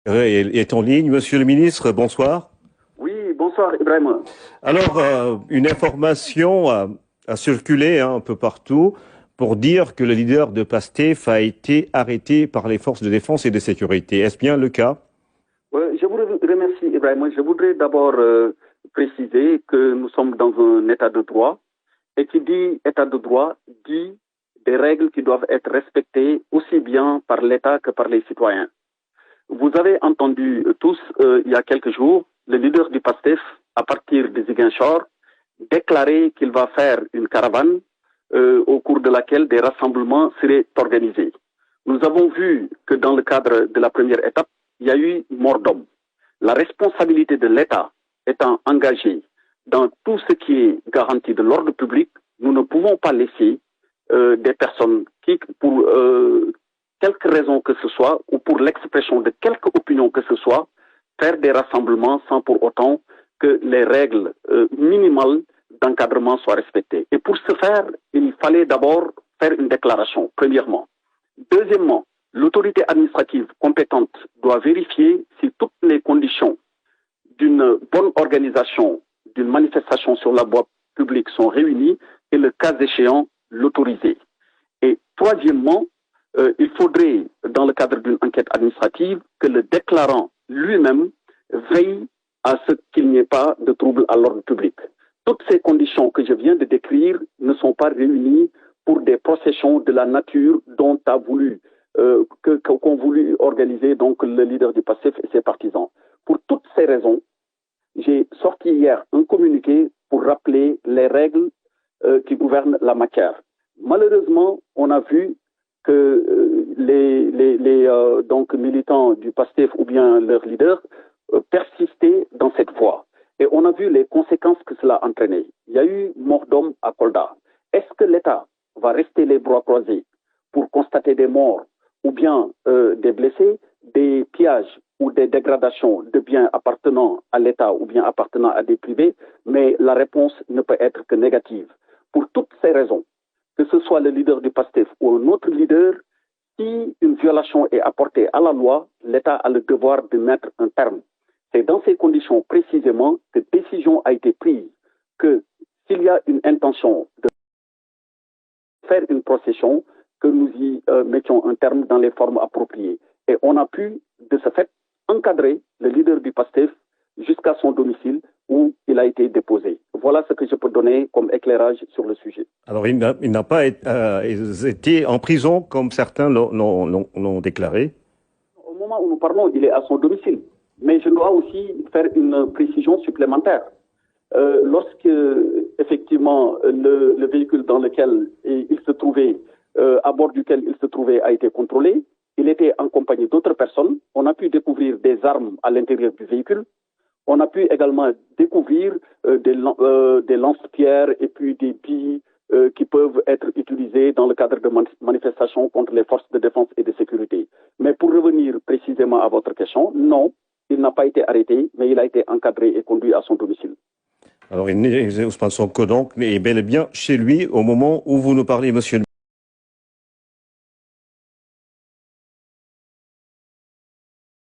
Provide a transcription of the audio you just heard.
Est en ligne. Monsieur le ministre, bonsoir. Oui, bonsoir Ibrahim. Alors, une information a circulé un peu partout pour dire que le leader de PASTEF a été arrêté par les forces de défense et de sécurité. Est-ce bien le cas? Je vous remercie Ibrahim. Je voudrais d'abord préciser que nous sommes dans un état de droit et qui dit état de droit dit des règles qui doivent être respectées aussi bien par l'État que par les citoyens. Vous avez entendu tous, il y a quelques jours, le leader du PASTEF, à partir de Ziguinchor, déclarer qu'il va faire une caravane au cours de laquelle des rassemblements seraient organisés. Nous avons vu que dans le cadre de la première étape, il y a eu mort d'homme. La responsabilité de l'État étant engagée dans tout ce qui est garantie de l'ordre public, nous ne pouvons pas laisser des personnes qui, pour quelque raison que ce soit, ou pour l'expression de quelque opinion que ce soit, faire des rassemblements sans pour autant que les règles minimales d'encadrement soient respectées. Et pour ce faire, il fallait d'abord faire une déclaration, premièrement. Deuxièmement, l'autorité administrative compétente doit vérifier si toutes les conditions d'une bonne organisation d'une manifestation sur la voie publique sont réunies et le cas échéant, l'autoriser. Et troisièmement, il faudrait, dans le cadre d'une enquête administrative, que le déclarant lui-même veille à ce qu'il n'y ait pas de trouble à l'ordre public. Toutes ces conditions que je viens de décrire ne sont pas réunies pour des processions de la nature dont a voulu qu'ont voulu organiser donc le leader du PASTEF et ses partisans. Pour toutes ces raisons, j'ai sorti hier un communiqué pour rappeler les règles qui gouvernent la matière. Malheureusement, on a vu que donc militants du PASTEF ou bien leurs leaders persistaient dans cette voie. Et on a vu les conséquences que cela a entraîné. Il y a eu mort d'homme à Kolda. Est-ce que l'État va rester les bras croisés pour constater des morts ou bien des blessés, des pillages ou des dégradations de biens appartenant à l'État ou bien appartenant à des privés? Mais la réponse ne peut être que négative. Pour toutes ces raisons, que ce soit le leader du PASTEF ou un autre leader, si une violation est apportée à la loi, l'État a le devoir de mettre un terme. C'est dans ces conditions précisément que décision a été prise que s'il y a une intention de faire une procession, que nous y mettions un terme dans les formes appropriées. Et on a pu, de ce fait, encadrer le leader du PASTEF jusqu'à son domicile où il a été déposé. Voilà ce que je peux donner comme éclairage sur le sujet. Alors, il n'a pas été en prison comme certains l'ont déclaré. Au moment où nous parlons, il est à son domicile. Mais je dois aussi faire une précision supplémentaire. Lorsque, effectivement, le véhicule dans lequel il se trouvait, à bord duquel il se trouvait, a été contrôlé, il était en compagnie d'autres personnes. On a pu découvrir des armes à l'intérieur du véhicule. On a pu également découvrir des lance-pierres et puis des billes qui peuvent être utilisées dans le cadre de manifestations contre les forces de défense et de sécurité. Mais pour revenir précisément à votre question, non, il n'a pas été arrêté, mais il a été encadré et conduit à son domicile. Alors, Ousmane Sonko donc est bel et bien chez lui au moment où vous nous parlez, monsieur le